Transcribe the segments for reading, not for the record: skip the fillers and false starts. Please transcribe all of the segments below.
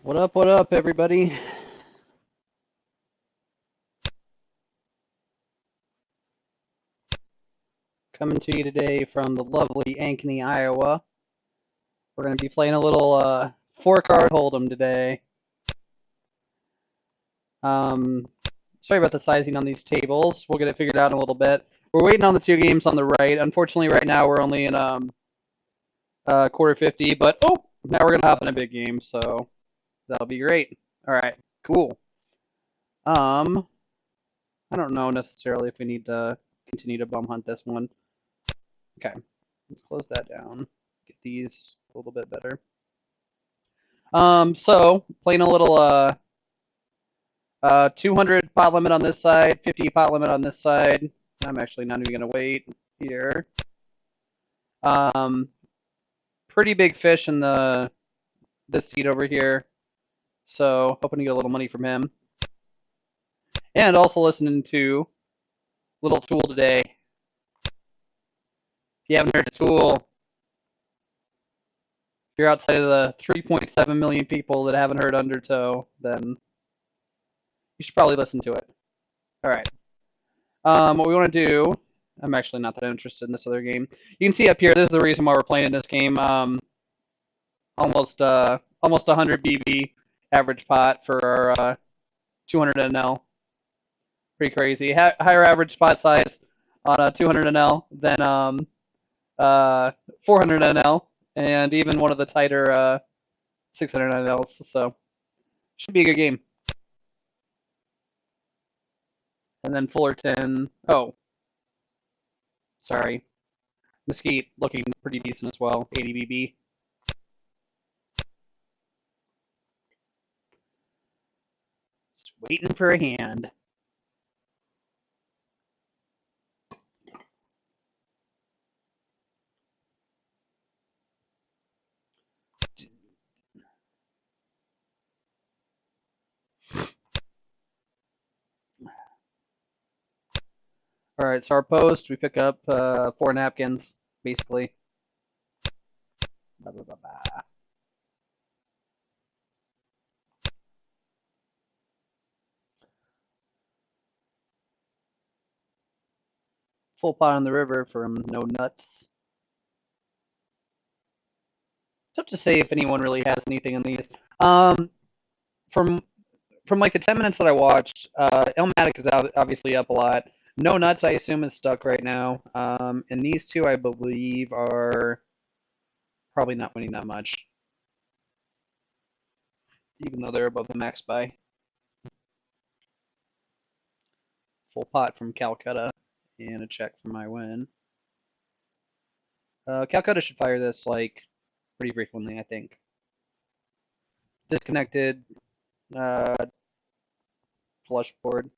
What up, everybody? Coming to you today from the lovely Ankeny, Iowa. We're going to be playing a little four-card hold'em today. Um, Sorry about the sizing on these tables. We'll get it figured out in a little bit. We're waiting on the two games on the right. Unfortunately, right now we're only in quarter 50, but now we're going to hop in a big game, so that'll be great. All right, cool. I don't know necessarily if we need to continue to bum hunt this one. Okay, let's close that down. Get these a little bit better. So playing a little 200 pot limit on this side, 50 pot limit on this side. I'm actually not even gonna wait here. Um, Pretty big fish in this seat over here, so hoping to get a little money from him. And also listening to Little Tool today. If you haven't heard of Tool, if you're outside of the 3.7 million people that haven't heard Undertow, then you should probably listen to it. All right. What we want to do, I'm actually not that interested in this other game. You can see up here, this is the reason why we're playing in this game. Almost 100 BB average pot for our 200 NL. Pretty crazy. Higher average pot size on a 200 NL than 400 NL, and even one of the tighter 600 NLs. So should be a good game. And then Fullerton. Oh, sorry. Mesquite looking pretty decent as well. 80 BB. Just waiting for a hand. All right, so our post, we pick up 4 napkins, basically. Ba, ba, ba, ba. Full pot on the river from No Nuts. Tough to say if anyone really has anything in these. From like the 10 minutes that I watched, Elmatic is obviously up a lot. No Nuts, I assume, is stuck right now. And these two, I believe, are probably not winning that much, even though they're above the max buy. Full pot from Calcutta, and a check for my win. Calcutta should fire this like pretty frequently, I think. Disconnected, uh, flush board.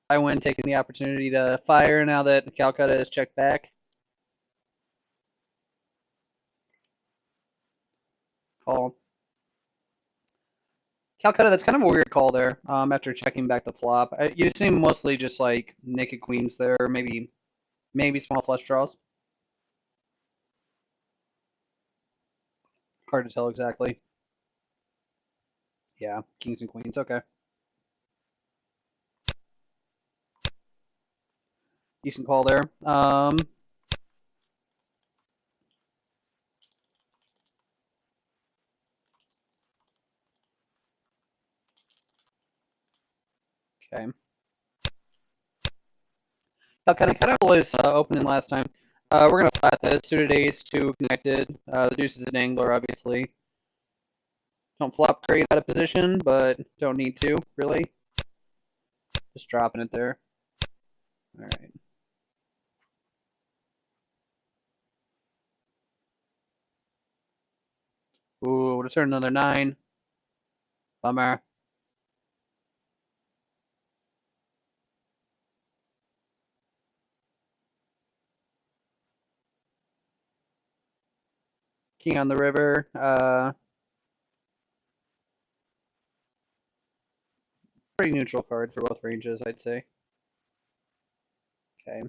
I win, taking the opportunity to fire now that Calcutta is checked back. Call. Calcutta, that's kind of a weird call there. After checking back the flop, you assume mostly just like naked queens there, maybe small flush draws. Hard to tell exactly. Yeah, kings and queens. Okay, decent call there. Okay. Calcutta kind of was opening last time. We're gonna flat this. Suited ace, two connected. The deuce is an angler, obviously. Don't flop great out of position, but don't need to really. Just dropping it there. All right. Ooh, would have turned another 9. Bummer. King on the river. Pretty neutral card for both ranges, I'd say. Okay.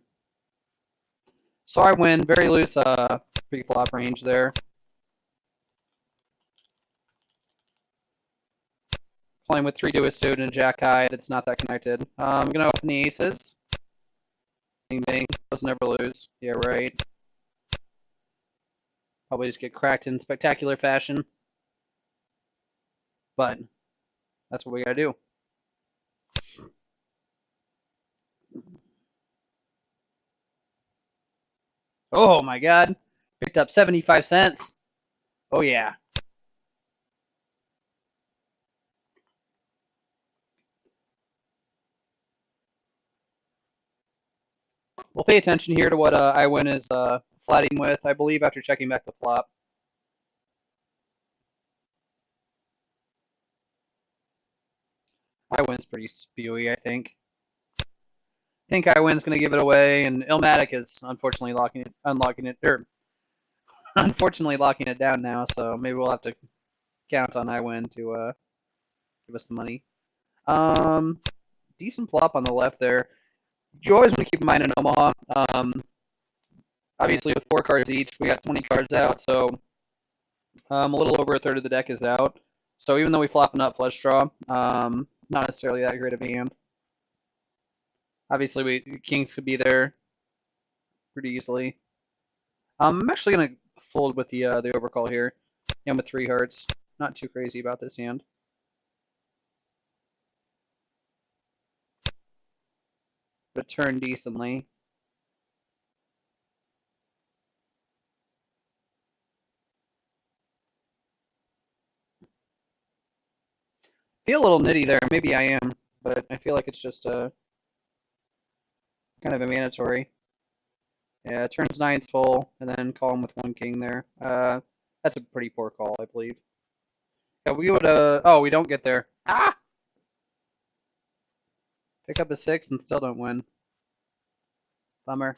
So I win. Very loose pre-flop range there. playing with 3 to a suit and a jack high that's not that connected. I'm going to open the aces. Bing, bing. Those never lose. Yeah, right. Probably just get cracked in spectacular fashion. But that's what we got to do. Oh my god. Picked up 75 cents. Oh yeah. We'll pay attention here to what iWin is flatting with, I believe, after checking back the flop. iWin's pretty spewy, I think. I think iWin's going to give it away, and Illmatic is unfortunately unlocking it, or unfortunately locking it down now. So maybe we'll have to count on iWin to give us the money. Um, Decent flop on the left there. You always want to keep in mind in Omaha. Obviously, with 4 cards each, we got 20 cards out, so a little over a third of the deck is out. So even though we flop a nut flush draw, not necessarily that great of a hand. Obviously, kings could be there pretty easily. I'm actually gonna fold with the overcall here. And with 3 hearts, not too crazy about this hand. But turn decently. Feel a little nitty there. Maybe I am, but I feel like it's just kind of a mandatory. Yeah, turns 9's full, and then call him with 1 king there. That's a pretty poor call, I believe. Yeah, we would. Oh, we don't get there. Ah! Pick up a 6 and still don't win. Bummer.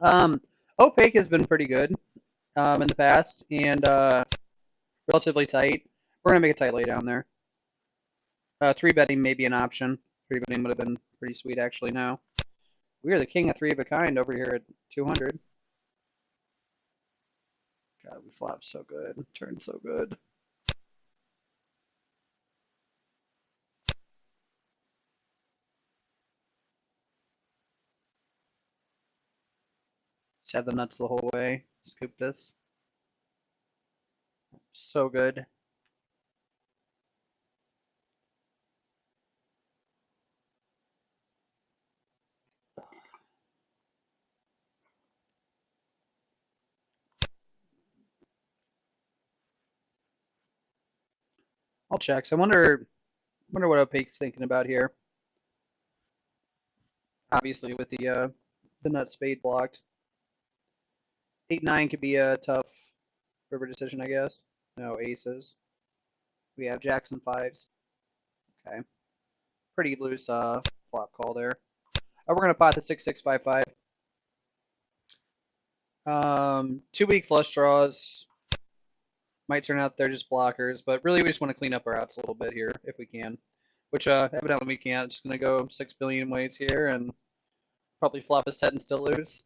Um, Opaque has been pretty good in the past and relatively tight. We're gonna make a tight lay down there. 3 betting may be an option. 3 betting would have been pretty sweet actually now. We are the king of 3 of a kind over here at 200. God, we flopped so good. Turned so good. Just had the nuts the whole way. Scoop this. So good. I'll check. So I wonder what Opaque's thinking about here. Obviously with the nut spade blocked. 8-9 could be a tough river decision, I guess. No aces. We have jacks and 5s. Okay. Pretty loose flop call there. We're gonna pot the 6-6-5-5. 2 weak flush draws. Might turn out they're just blockers, but really we just want to clean up our outs a little bit here if we can. Which evidently we can't. Just gonna go 6 billion ways here and probably flop a set and still lose.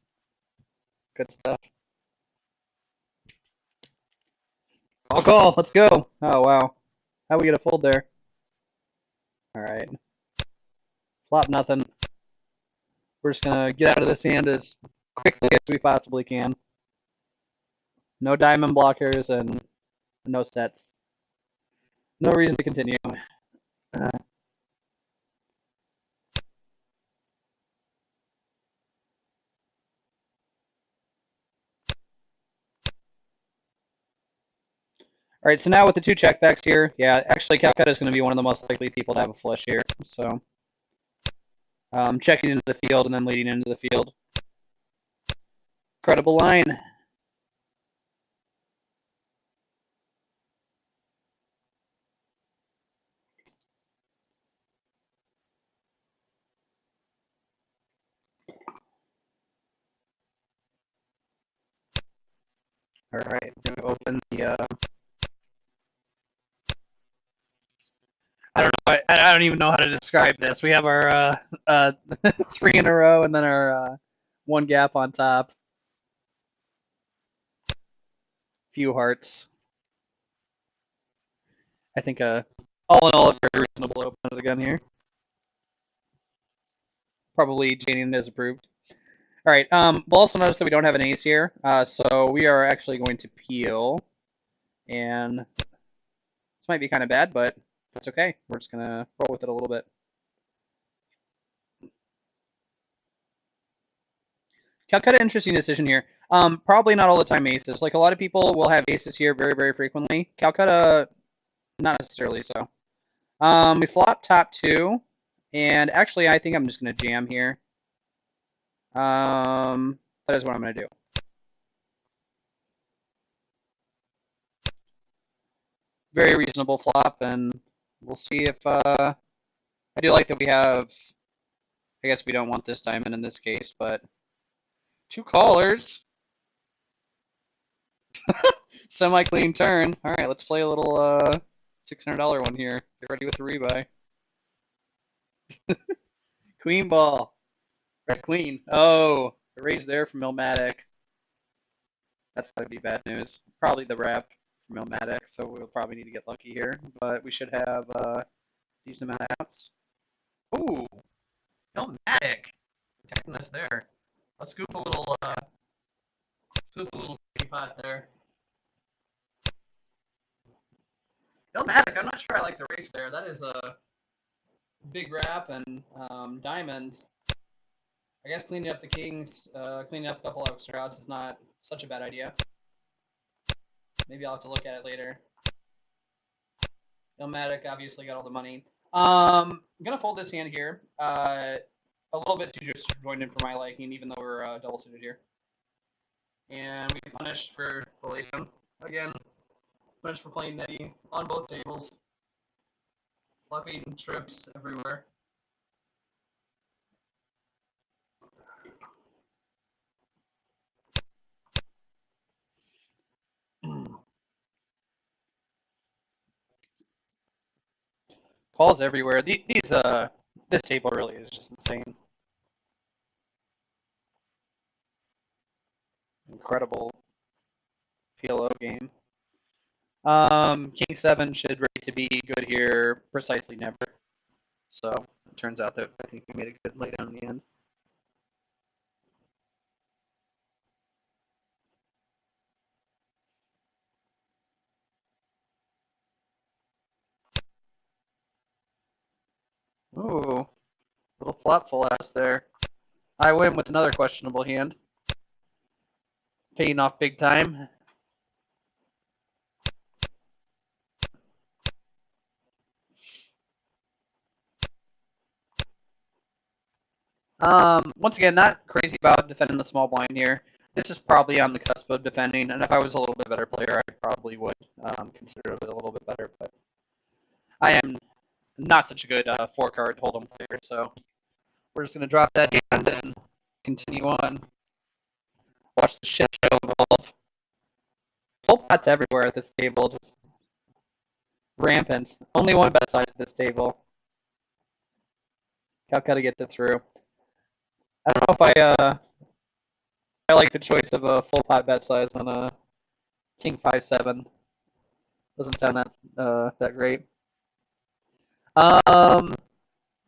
Good stuff. I'll call. Let's go. Oh wow. How we get a fold there? All right. Flop nothing. We're just gonna get out of this hand as quickly as we possibly can. No diamond blockers and no sets. No reason to continue. All right, so now with the 2 checkbacks here, yeah, actually Calcutta is going to be one of the most likely people to have a flush here. So checking into the field and then leading into the field. Credible line. All right, we're going to open the I don't even know how to describe this. We have our 3 in a row and then our one gap on top. Few hearts. I think all in all, a very reasonable open of the gun here. Probably Janian has approved. All right. We'll also notice that we don't have an ace here, so we are actually going to peel, and this might be kind of bad, but it's okay. We're just gonna roll with it a little bit. Calcutta, interesting decision here. Probably not all the time aces. Like a lot of people will have aces here very, very frequently. Calcutta, not necessarily so. We flop top 2, and actually I think I'm just gonna jam here. That is what I'm gonna do. Very reasonable flop, and we'll see if I do like that we have. I guess we don't want this diamond in this case, but 2 callers. Semi-clean turn. All right, let's play a little $600 one here. Get ready with the rebuy. Queen ball. Red queen. Oh, a raise there from Illmatic. That's gotta be bad news. Probably the wrap from Illmatic, so we'll probably need to get lucky here. But we should have a decent amount of outs. Ooh, Illmatic. Protecting us there. Let's scoop a little pot there. Illmatic, I'm not sure I like the race there. That is a big wrap and diamonds. I guess cleaning up the kings, cleaning up a couple of extra outs is not such a bad idea. Maybe I'll have to look at it later. Illmatic obviously got all the money. I'm gonna fold this hand here. A little bit too disjointed for my liking, even though we're double suited here. And we get punished for the laydown again. Punished for playing netty on both tables. Fluffing trips everywhere. Calls everywhere. This table really is just insane. Incredible PLO game. King 7 should ready to be good here precisely never. So it turns out that I think we made a good laydown in the end. Ooh, little flop full ass there. I win with another questionable hand. Paying off big time. Once again, not crazy about defending the small blind here. This is probably on the cusp of defending, and if I was a little bit better player, I probably would consider it a little bit better. But I am not such a good 4-card hold'em player, so we're just gonna drop that hand and continue on. Watch the shit show evolve. Full pots everywhere at this table, just rampant. Only one bet size at this table. Calcutta gets it through. I don't know if I like the choice of a full pot bet size on a King 5-7. Doesn't sound that great.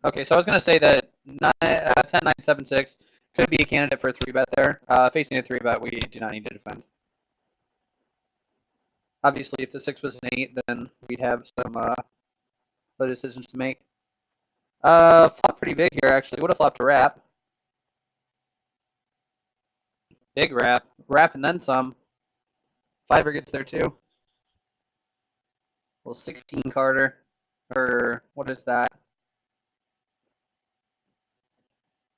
Okay, so I was gonna say that 10-9-7-6 could be a candidate for a 3-bet there. Facing a 3-bet, we do not need to defend. Obviously, if the 6 was an 8, then we'd have some other decisions to make. Flop pretty big here, actually. Would have flopped a wrap. Big wrap. Wrap and then some. Fiver gets there too. Well, 16 Carter. Or what is that?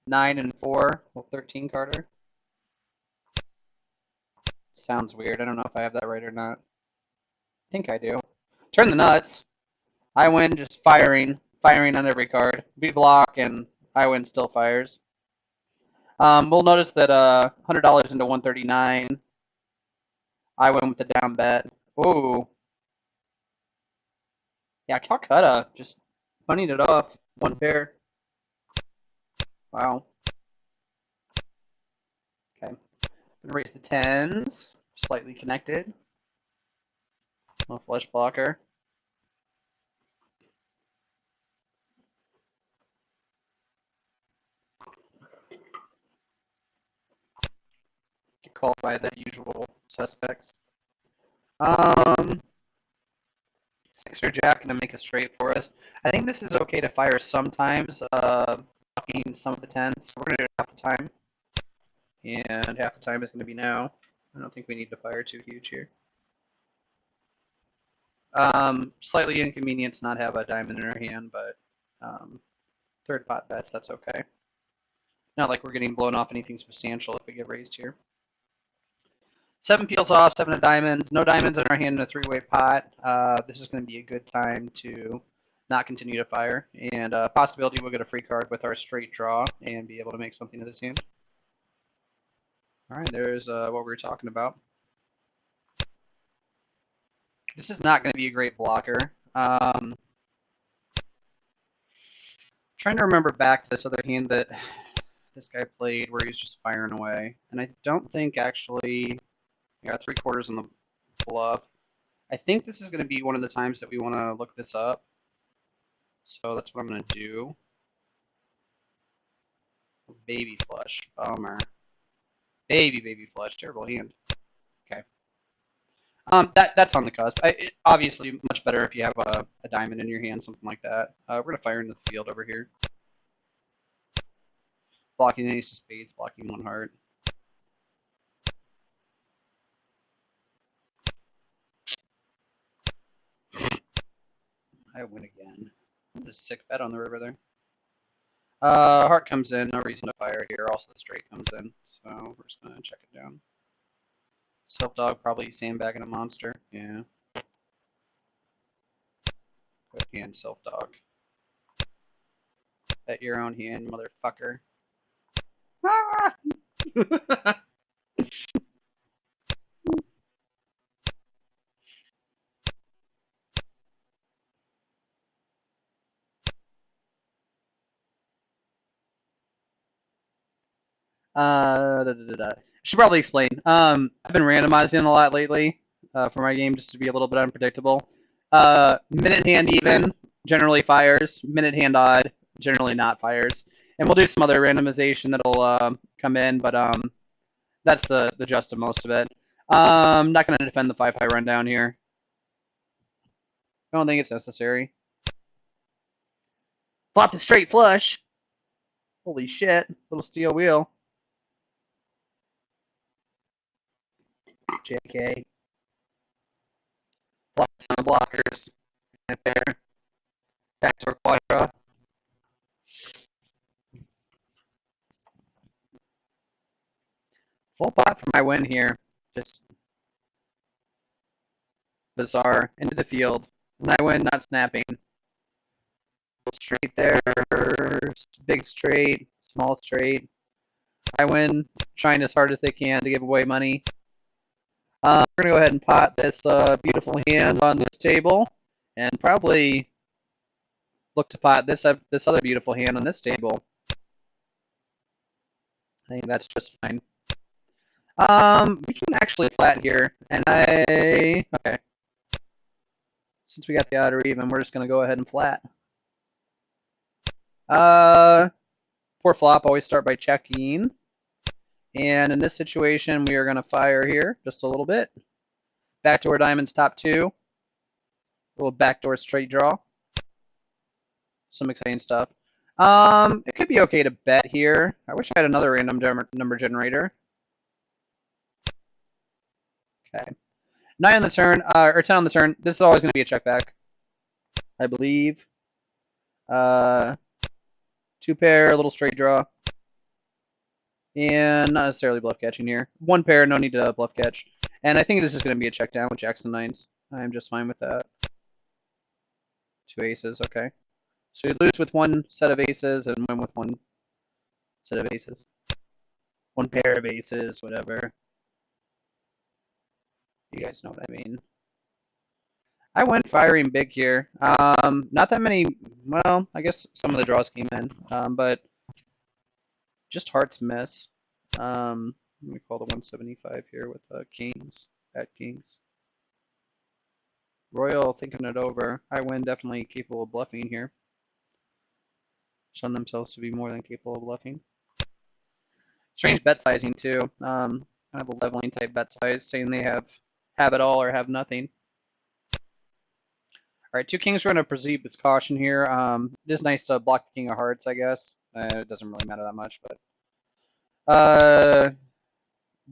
9 and 4. Well, 13 Carter. Sounds weird. I don't know if I have that right or not. I think I do. Turn the nuts. I win just firing on every card. We block and I win still fires. We'll notice that $100 into 139. I win with the down bet. Ooh. Yeah, Calcutta just Punting it off. One pair. Wow. Okay. Gonna raise the tens. Slightly connected. No flush blocker. Get called by the usual suspects. Six or jack gonna make a straight for us. I think this is okay to fire sometimes, blocking some of the tens. So we're gonna do it half the time, and half the time is gonna be now. I don't think we need to fire too huge here. Slightly inconvenient to not have a diamond in our hand, but third pot bets, that's okay. Not like we're getting blown off anything substantial if we get raised here. Seven peels off, seven of diamonds, no diamonds in our hand in a three-way pot. This is going to be a good time to not continue to fire, and possibility we'll get a free card with our straight draw and be able to make something of this hand. All right, there's what we were talking about. This is not going to be a great blocker. Trying to remember back to this other hand that this guy played where he was just firing away, and I don't think actually, yeah, 3/4 on the bluff. I think this is going to be one of the times that we want to look this up. So that's what I'm going to do. Baby flush. Bummer. Baby flush. Terrible hand. Okay. That's on the cusp. Obviously, much better if you have a diamond in your hand, something like that. We're going to fire into the field over here. Blocking ace of spades, blocking one heart. I win again. What a sick bet on the river there. Heart comes in, no reason to fire here. Also, the straight comes in, so we're just gonna check it down. Self dog probably sandbagging a monster. Yeah. Good hand, self dog. Bet your own hand, motherfucker. Should probably explain. I've been randomizing a lot lately for my game just to be a little bit unpredictable. Minute hand even generally fires. Minute hand odd generally not fires. And we'll do some other randomization that'll come in, but that's the gist of most of it. I'm not going to defend the 5 high rundown here. I don't think it's necessary. Flop a straight flush. Holy shit. Little steel wheel. JK. Flop a ton of blockers. And a pair. Backdoor quadra. Full pot for my win here. Just bizarre. Into the field. When I win, not snapping. Straight there. Big straight. Small straight. I win. Trying as hard as they can to give away money. We're going to go ahead and pot this beautiful hand on this table. And probably look to pot this other beautiful hand on this table. I think that's just fine. We can actually flat here, and okay. Since we got the odd or even, we're just gonna go ahead and flat. Poor flop, always start by checking. And in this situation, we are gonna fire here just a little bit. Backdoor diamonds top 2. A little backdoor straight draw. Some exciting stuff. It could be okay to bet here. I wish I had another random number generator. Okay. 9 on the turn, or 10 on the turn. This is always going to be a check back, I believe. 2 pair, a little straight draw. And not necessarily bluff catching here. 1 pair, no need to bluff catch. And I think this is going to be a check down with jacks and 9s. I'm just fine with that. 2 aces, okay. So you lose with 1 set of aces and win with 1 set of aces. 1 pair of aces, whatever. You guys know what I mean. I went firing big here. Not that many. Well, I guess some of the draws came in, but just hearts miss. Let me call the 175 here with kings at kings. Royal thinking it over. I win definitely capable of bluffing here. Shown themselves to be more than capable of bluffing. Strange bet sizing too. Kind of a leveling type bet size, saying they have it all or have nothing. All right, two kings. We're going to proceed with caution here. It is nice to block the king of hearts, I guess. It doesn't really matter that much, but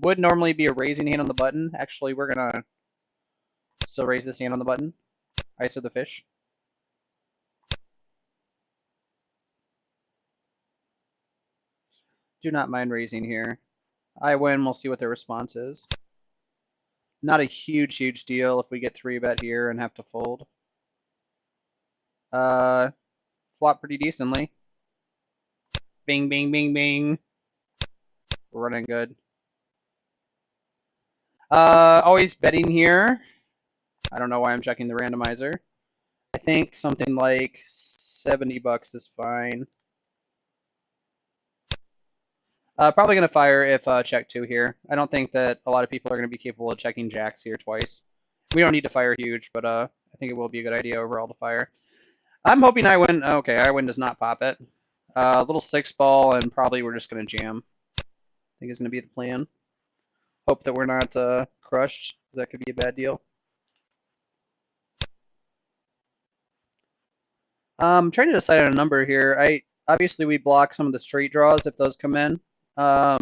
would normally be a raising hand on the button. Actually, we're gonna still raise this hand on the button. Ice of the fish. Do not mind raising here. I win. We'll see what their response is. Not a huge deal if we get 3-bet here and have to fold. Flop pretty decently. Bing, bing, bing, bing. We're running good. Always betting here. I don't know why I'm checking the randomizer. I think something like 70 bucks is fine. Probably going to fire if check 2 here. I don't think that a lot of people are going to be capable of checking jacks here twice. We don't need to fire huge, but I think it will be a good idea overall to fire. I'm hoping I win. Okay, I win does not pop it. A little 6-ball, and probably we're just going to jam. I think is going to be the plan. Hope that we're not crushed. That could be a bad deal. I'm trying to decide on a number here. Obviously we block some of the straight draws if those come in. I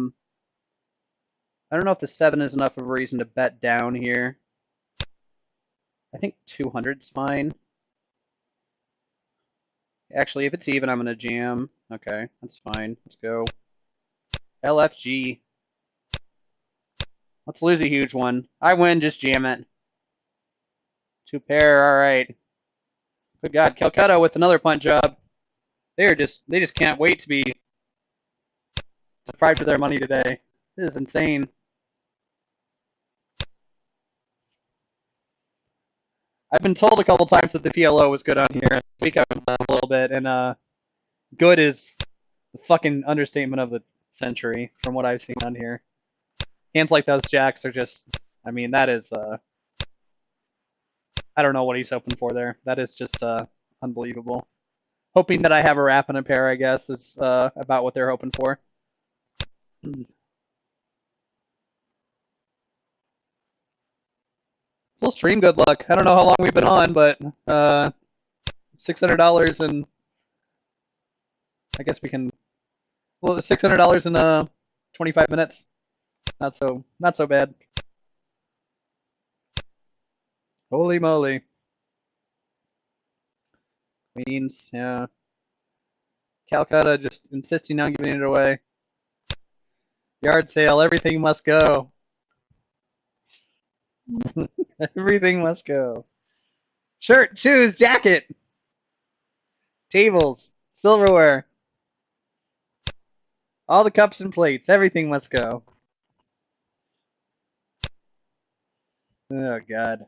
don't know if the 7 is enough of a reason to bet down here. I think 200's fine. Actually, if it's even, I'm going to jam. Okay, that's fine. Let's go. LFG. Let's lose a huge one. I win, just jam it. 2 pair, all right. Good God, Calcutta with another punt job. They just can't wait to be deprived of their money today. This is insane. I've been told a couple times that the PLO was good on here. This week I've been a little bit, and good is the fucking understatement of the century from what I've seen on here. Hands like those jacks are just, I mean, that is, I don't know what he's hoping for there. That is just unbelievable. Hoping that I have a wrap and a pair, I guess, is about what they're hoping for. Full stream, good luck. I don't know how long we've been on, but $600 and I guess we can. Well, $600 in 25 minutes. Not so bad. Holy moly. Queens, yeah. Calcutta just insisting on giving it away. Yard sale, everything must go. Everything must go. Shirt, shoes, jacket, tables, silverware, all the cups and plates, everything must go. Oh, God.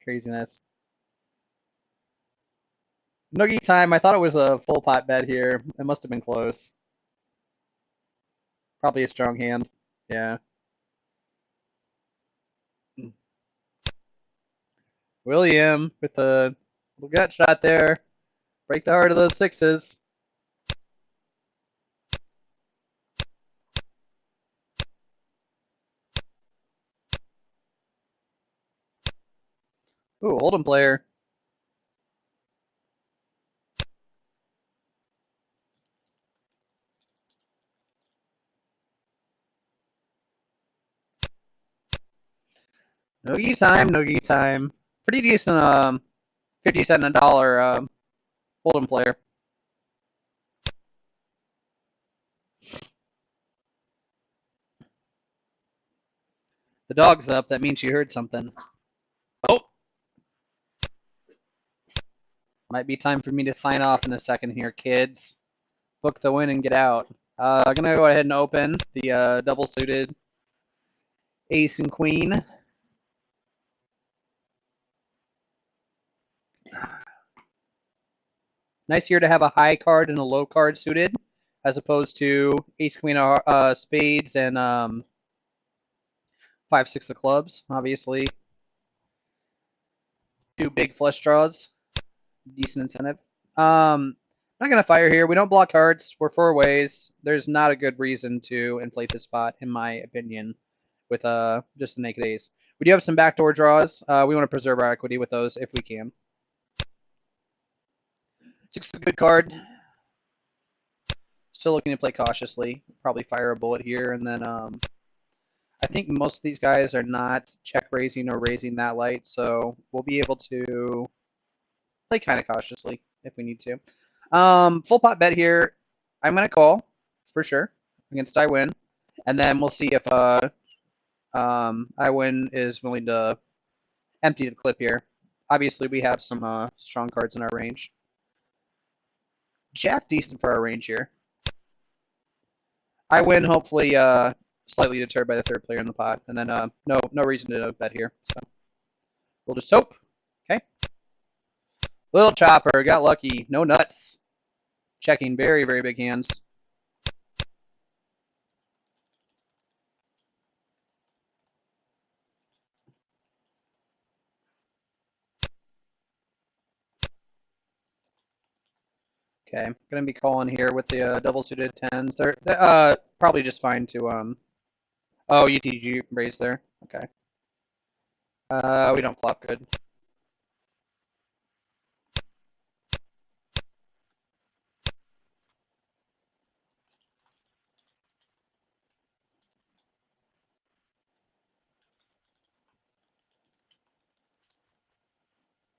Craziness. Noogie time. I thought it was a full pot bet here. It must have been close. Probably a strong hand. Yeah. William with a little gut shot there. Break the heart of those 6s. Ooh, Oldham player. Noogie time, noogie time. Pretty decent 50 cent and a dollar Oldham player. The dog's up. That means you heard something. Oh! Might be time for me to sign off in a second here, kids. Book the win and get out. I'm going to go ahead and open the double suited ace and queen. Nice here to have a high card and a low card suited, as opposed to ace queen spades and 5 6 of clubs. Obviously, two big flush draws, decent incentive. Not gonna fire here. We don't block cards. We're 4 ways. There's not a good reason to inflate this spot, in my opinion, with just a naked ace. We do have some backdoor draws. We want to preserve our equity with those if we can. 6 is a good card. Still looking to play cautiously. Probably fire a bullet here, and then I think most of these guys are not check raising or raising that light, so we'll be able to play kind of cautiously if we need to. Full pot bet here. I'm gonna call for sure against I win, and then we'll see if I win is willing to empty the clip here. Obviously, we have some strong cards in our range. Jack decent for our range here. I win, hopefully slightly deterred by the third player in the pot, and then no reason to bet here. So we'll just hope. Okay. Little chopper, got lucky. No nuts. Checking very, very big hands. Okay, I'm gonna be calling here with the double suited tens. They're probably just fine to Oh, UTG raise there. Okay. We don't flop good.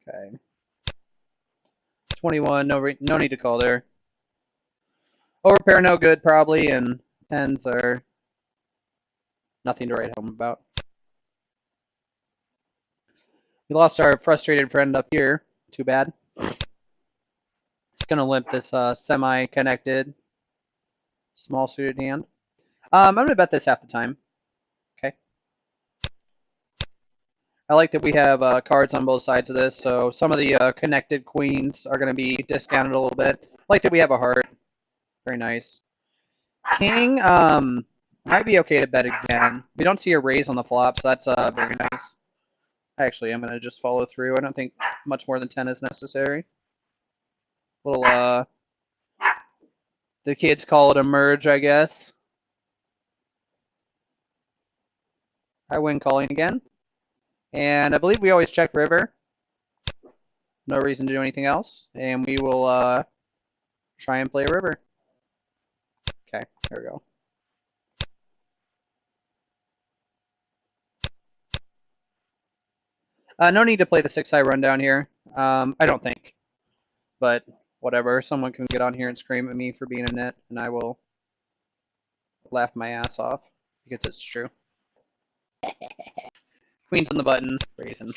Okay. 21, no need to call there. Overpair no good probably, and tens are nothing to write home about. We lost our frustrated friend up here. Too bad. Just gonna limp this semi-connected small suited hand. I'm gonna bet this half the time. Okay. I like that we have cards on both sides of this, so some of the connected queens are gonna be discounted a little bit. I like that we have a heart. Very nice. King might be okay to bet again. We don't see a raise on the flop, so that's very nice. Actually, I'm gonna just follow through. I don't think much more than 10 is necessary. Little the kids call it a merge, I guess. I win calling again. And I believe we always check river. No reason to do anything else. And we will try and play a river. Okay, there we go. No need to play the 6-high rundown here. I don't think. But whatever. Someone can get on here and scream at me for being a nit, and I will laugh my ass off because it's true. Queen's on the button. Raising.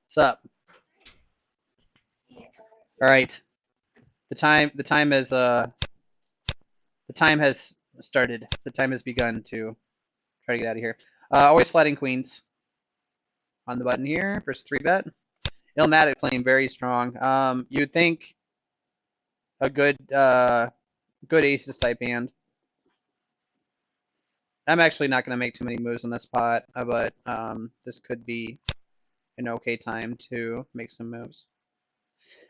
What's up? All right. The time has started. The time has begun to try to get out of here. Always flatting queens on the button here. First 3-bet. Illmatic playing very strong. You'd think a good aces type hand. I'm actually not going to make too many moves on this pot, but this could be an okay time to make some moves.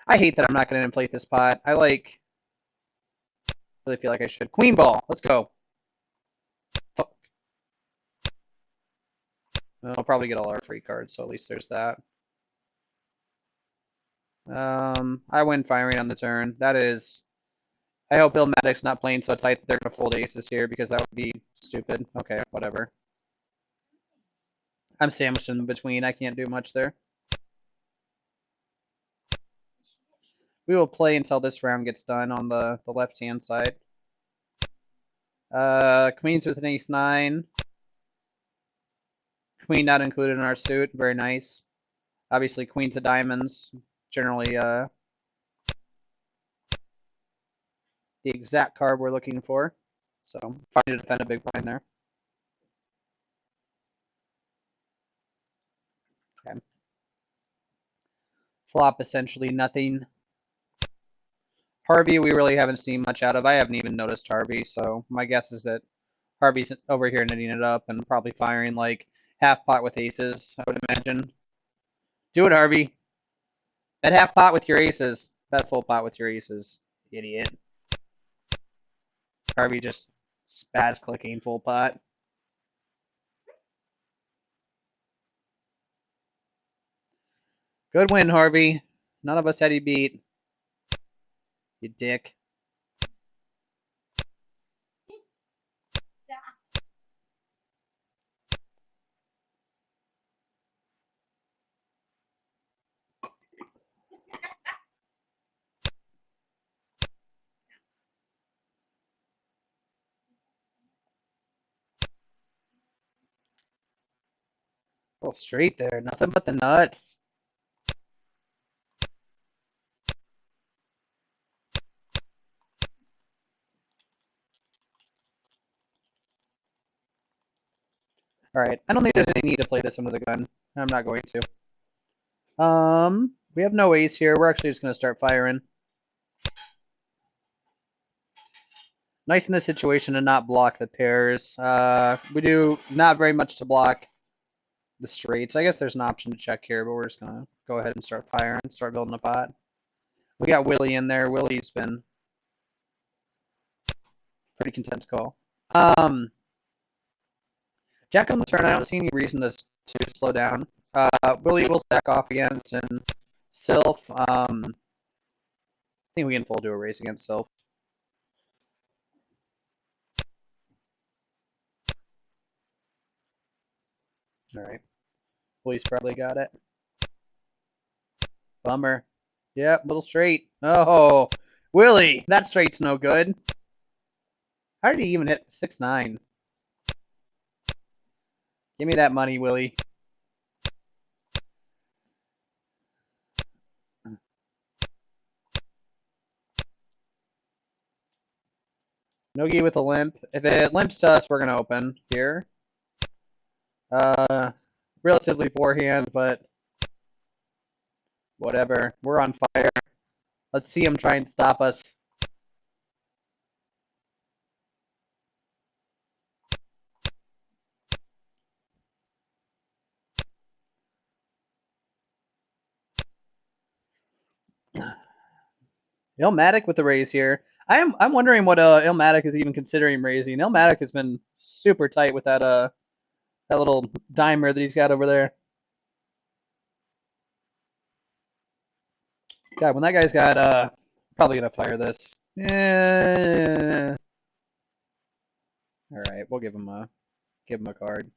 I hate that I'm not going to inflate this pot. I really feel like I should. Queen ball. Let's go. Fuck. I'll probably get all our free cards, so at least there's that. I win firing on the turn. That is... I hope Illmatic's not playing so tight that they're going to fold aces here, because that would be stupid. Okay, whatever. I'm sandwiched in between. I can't do much there. We will play until this round gets done on the left-hand side. Queens with an ace-9. Queen not included in our suit. Very nice. Obviously, queens of diamonds. Generally, the exact card we're looking for. So, trying to defend a big blind there. Okay. Flop essentially nothing. Harvey, we really haven't seen much out of. I haven't even noticed Harvey, so my guess is that Harvey's over here knitting it up and probably firing like half pot with aces, I would imagine. Do it, Harvey. Bet half pot with your aces. Bet full pot with your aces, idiot. Harvey just spaz clicking full pot. Good win, Harvey. None of us had you beat. You dick. Oh, straight there. Nothing but the nuts. Alright, I don't think there's any need to play this under the gun. I'm not going to. We have no ace here. We're actually just going to start firing. Nice in this situation to not block the pairs. We do not very much to block the straights. I guess there's an option to check here, but we're just going to go ahead and start firing, start building a pot. We got Willie in there. Willie's been pretty content call. Jack on the turn, I don't see any reason to slow down. Willie will stack off against, and Sylph, I think we can fold to a race against Sylph. Alright. Willie's probably got it. Bummer. Yep, little straight. Oh, Willie, that straight's no good. How did he even hit 6-9? Give me that money, Willie. Nogi with a limp. If it limps to us, we're going to open here. Relatively forehand, but whatever. We're on fire. Let's see him try and stop us. Illmatic with the raise here. I'm wondering what Illmatic is even considering raising. Illmatic has been super tight with that little dimer that he's got over there. God, when that guy's got probably gonna fire this. Yeah. All right, we'll give him a card.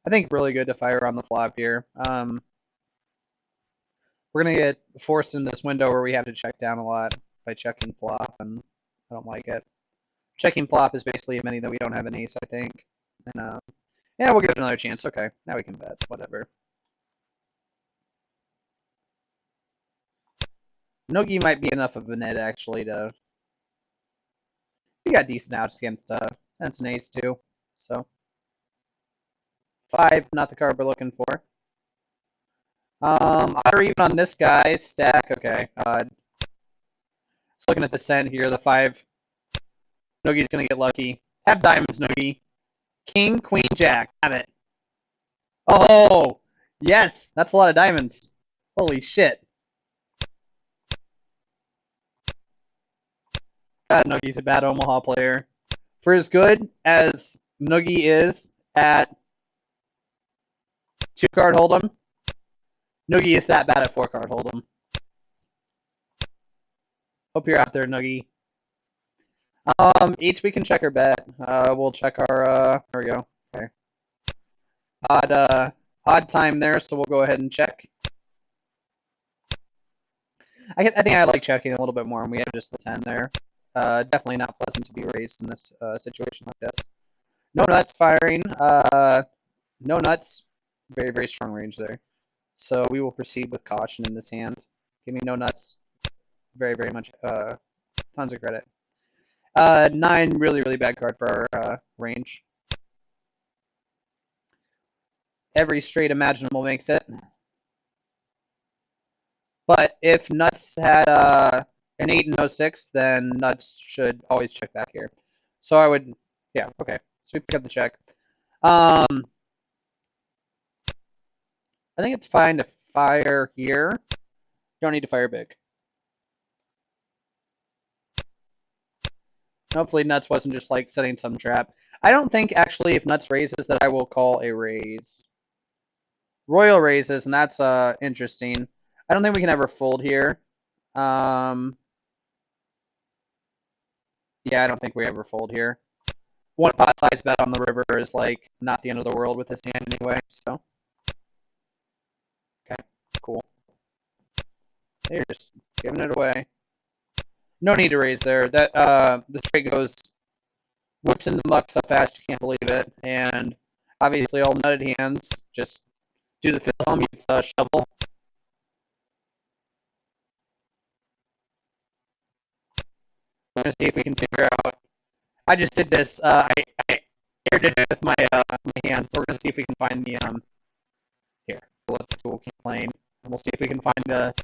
I think really good to fire on the flop here. We're gonna get forced in this window where we have to check down a lot by checking flop, and I don't like it. Checking flop is basically admitting that we don't have an ace, I think. And yeah, we'll give it another chance. Okay, now we can bet. Whatever. Nogi might be enough of a net actually to. We got decent outs against that's an ace too. So 5, not the card we're looking for. Odd or even on this guy stack. Okay, odd. Just looking at the cent here, the 5. Nogi's gonna get lucky. Have diamonds, Nogi. King, Queen, Jack. Have it. Oh, yes, that's a lot of diamonds. Holy shit. God, Nogi's a bad Omaha player. For as good as Noogie is at 2-card hold'em, Noogie is that bad at 4-card hold'em. Hope you're out there, Noogie. Each we can check our bet. We'll check our, there we go. Okay. Odd time there, so we'll go ahead and check. I think I like checking a little bit more, and we have just the 10 there. Definitely not pleasant to be raised in this situation like this. No nuts firing. No nuts. Very, very strong range there. So we will proceed with caution in this hand. Give me no nuts. Very, very much. Tons of credit. 9, really, really bad card for our range. Every straight imaginable makes it. But if nuts had an 8 and no 6, then nuts should always check back here. So I would, yeah, okay. So we pick up the check. I think it's fine to fire here. Don't need to fire big. Hopefully nuts wasn't just like setting some trap. I don't think actually if nuts raises that I will call a raise. Royal raises, and that's interesting. I don't think we can ever fold here. Yeah, I don't think we ever fold here. One pot size bet on the river is like not the end of the world with this hand anyway. So, okay, cool. They're just giving it away. No need to raise there. That the straight goes whips in the muck so fast you can't believe it, and obviously all nutted hands just do the film with shovel. We're gonna see if we can figure out. I just did this. I aired it with my hand. We're gonna see if we can find the here. We'll let the tool keep playing, and we'll see if we can find the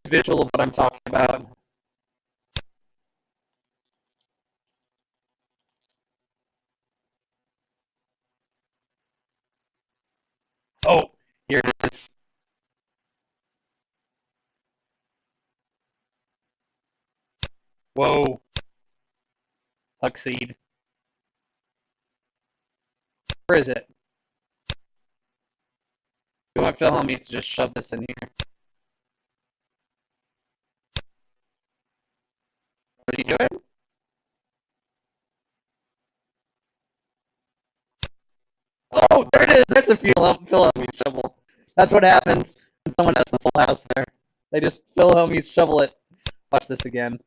visual of what I'm talking about. Oh, here it is. Whoa, Huckseed. Where is it? You want Phil me to just shove this in here? What are you doing? Oh, there it is. That's a Phil me shovel. That's what happens when someone has the full house there. They just Phil me shovel it. Watch this again.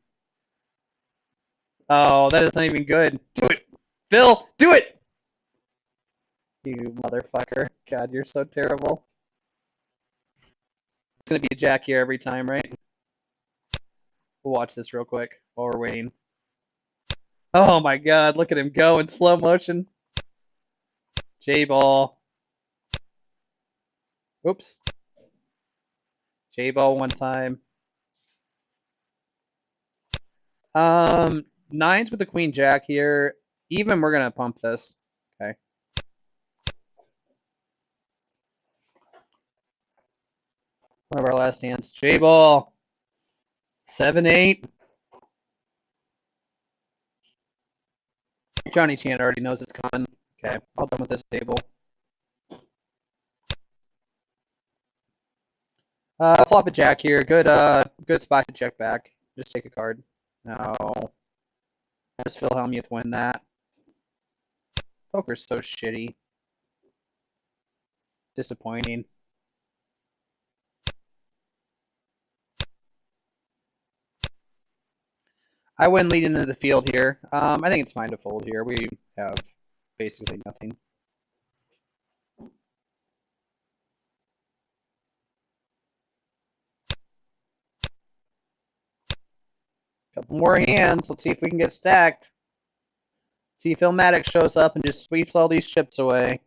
Oh, that isn't even good. Do it, Phil. Do it. You motherfucker. God, you're so terrible. It's gonna be a jack here every time, right? We'll watch this real quick while we're waiting. Oh my god, look at him go in slow motion. J-ball. Oops. J-ball one time. Nines with the queen jack here. Even we're gonna pump this. Okay. One of our last hands. J-ball. 7-8. Johnny Chan already knows it's coming. Okay, all done with this table. Flop a jack here. Good spot to check back. Just take a card. No. Just Phil Hellmuth win that. Poker's so shitty. Disappointing. I win leading into the field here. I think it's fine to fold here. We have basically nothing. Couple more hands. Let's see if we can get stacked. See if Philmatic shows up and just sweeps all these chips away.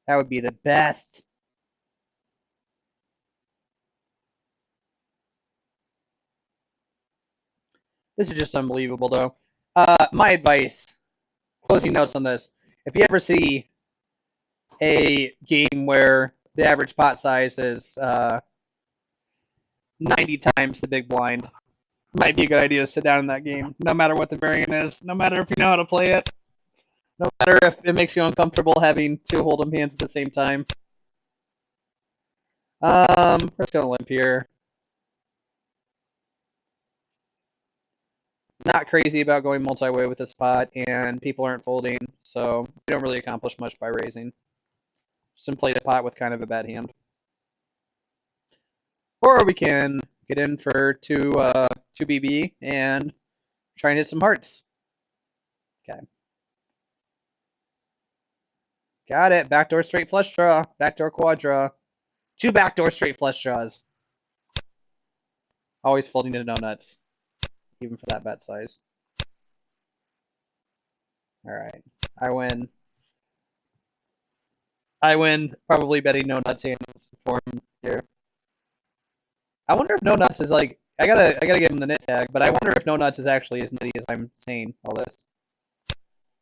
That would be the best. This is just unbelievable, though. My advice, closing notes on this. If you ever see a game where the average pot size is 90 times the big blind, might be a good idea to sit down in that game, no matter what the variant is, no matter if you know how to play it, no matter if it makes you uncomfortable having two hold'em hands at the same time. We're just gonna limp here. Not crazy about going multi-way with this pot, and people aren't folding, so we don't really accomplish much by raising. Just play the pot with kind of a bad hand. Or we can get in for two BB and try and hit some hearts. Okay. Got it. Backdoor straight flush draw. Backdoor quad draw. Two backdoor straight flush draws. Always folding into no nuts, even for that bet size. All right. I win. I win. Probably betting no nuts handles for him here. I wonder if no nuts is like I gotta give him the nit tag, but I wonder if no nuts is actually as nitty as I'm saying all this.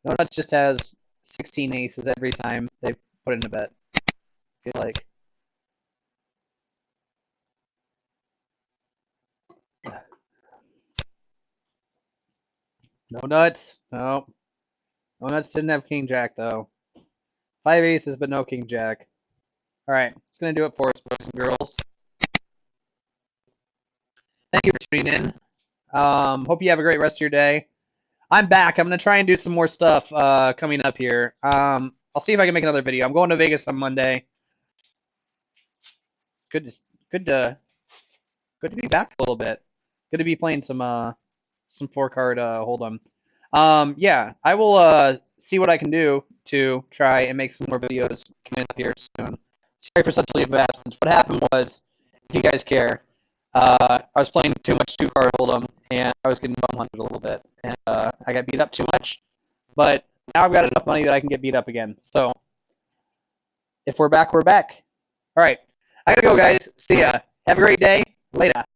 No nuts just has 16 aces every time they put in a bet. I feel like. No nuts. No. No nuts didn't have king jack though. 5 aces, but no king jack. All right, it's gonna do it for us, boys and girls. Thank you for tuning in. Hope you have a great rest of your day. I'm back. I'm gonna try and do some more stuff coming up here. I'll see if I can make another video. I'm going to Vegas on Monday. Good to good to good to be back a little bit. Good to be playing some 4 card hold'em. Yeah, I will see what I can do to try and make some more videos coming up here soon. Sorry for such a leave of absence. What happened was, if you guys care, I was playing too much 2 card hold'em and I was getting bum hunted a little bit, and I got beat up too much. But now I've got enough money that I can get beat up again. So if we're back, we're back. All right, I gotta go, guys. See ya. Have a great day. Later.